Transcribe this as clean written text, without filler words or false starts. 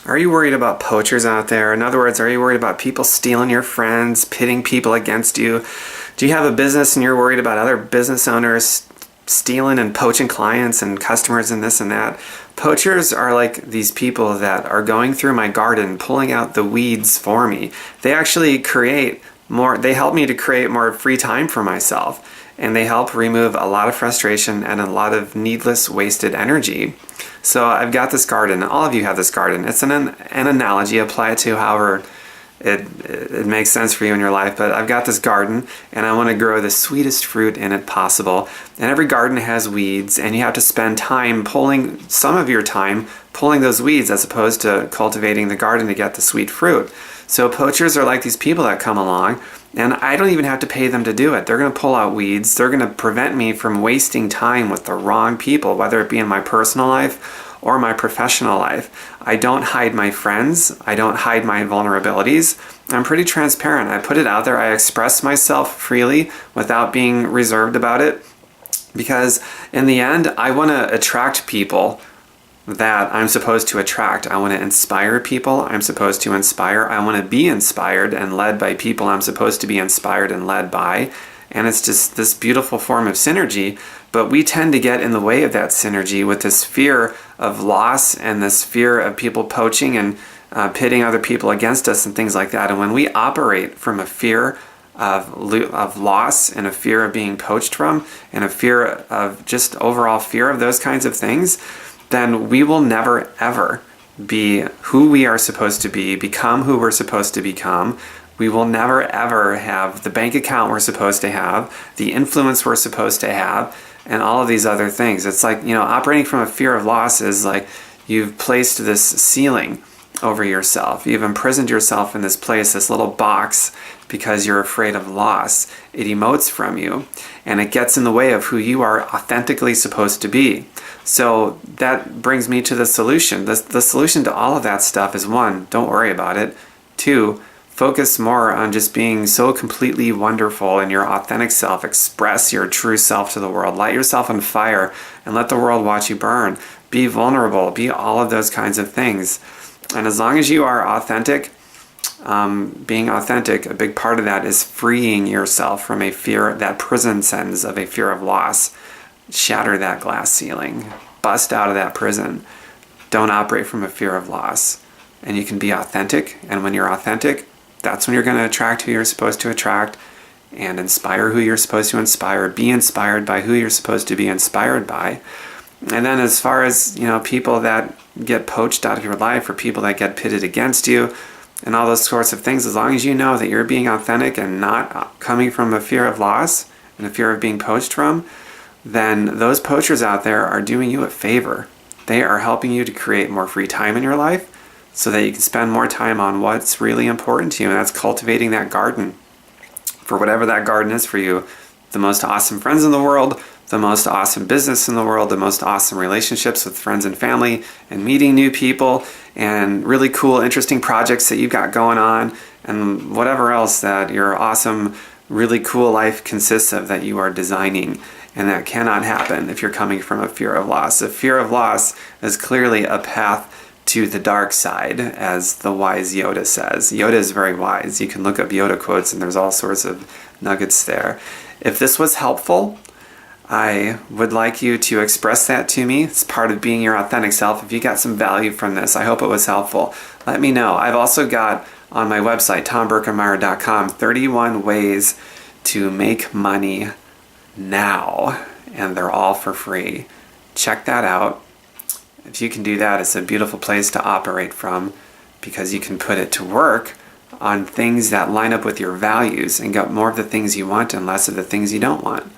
Are you worried about poachers out there? In other words, are you worried about people stealing your friends, pitting people against you? Do you have a business and you're worried about other business owners stealing and poaching clients and customers and this and that? Poachers are like these people that are going through my garden, pulling out the weeds for me. They actually they help me to create more free time for myself. And they help remove a lot of frustration and a lot of needless wasted energy. So I've got this garden. All of you have this garden. It's an analogy. Apply it to however it makes sense for you in your life. But I've got this garden and I want to grow the sweetest fruit in it possible. And every garden has weeds and you have to spend some of your time pulling those weeds as opposed to cultivating the garden to get the sweet fruit. So poachers are like these people that come along and I don't even have to pay them to do it. They're going to pull out weeds. They're going to prevent me from wasting time with the wrong people, whether it be in my personal life or my professional life. I don't hide my friends. I don't hide my vulnerabilities. I'm pretty transparent. I put it out there. I express myself freely without being reserved about it because in the end, I want to attract people that I'm supposed to attract. I want to inspire people I'm supposed to inspire. I want to be inspired and led by people I'm supposed to be inspired and led by. And it's just this beautiful form of synergy, but we tend to get in the way of that synergy with this fear of loss and this fear of people poaching and pitting other people against us and things like that. And when we operate from a fear of loss and a fear of being poached from and a fear of just overall fear of those kinds of things, then we will never ever be who we are supposed to be, become who we're supposed to become. We will never ever have the bank account we're supposed to have, the influence we're supposed to have, and all of these other things. It's like, operating from a fear of loss is like you've placed this ceiling over yourself. You've imprisoned yourself in this place, this little box, because you're afraid of loss. It emotes from you, and it gets in the way of who you are authentically supposed to be. So that brings me to the solution. The solution to all of that stuff is 1, don't worry about it. 2, focus more on just being so completely wonderful in your authentic self. Express your true self to the world. Light yourself on fire and let the world watch you burn. Be vulnerable. Be all of those kinds of things. And as long as you are authentic, being authentic, a big part of that is freeing yourself from a fear, that prison sentence of a fear of loss. Shatter that glass ceiling. Bust out of that prison. Don't operate from a fear of loss. And you can be authentic. And when you're authentic, that's when you're going to attract who you're supposed to attract and inspire who you're supposed to inspire. Be inspired by who you're supposed to be inspired by. And then as far as, people that get poached out of your life or people that get pitted against you and all those sorts of things, as long as you know that you're being authentic and not coming from a fear of loss and a fear of being poached from, then those poachers out there are doing you a favor. They are helping you to create more free time in your life so that you can spend more time on what's really important to you, and that's cultivating that garden. For whatever that garden is for you, the most awesome friends in the world, the most awesome business in the world, the most awesome relationships with friends and family, and meeting new people, and really cool, interesting projects that you've got going on, and whatever else that your awesome, really cool life consists of that you are designing. And that cannot happen if you're coming from a fear of loss. A fear of loss is clearly a path to the dark side, as the wise Yoda says. Yoda is very wise. You can look up Yoda quotes and there's all sorts of nuggets there. If this was helpful, I would like you to express that to me. It's part of being your authentic self. If you got some value from this, I hope it was helpful. Let me know. I've also got on my website, tomberkenmeyer.com, 31 ways to make money now, and they're all for free. Check that out. If you can do that, it's a beautiful place to operate from because you can put it to work on things that line up with your values and get more of the things you want and less of the things you don't want.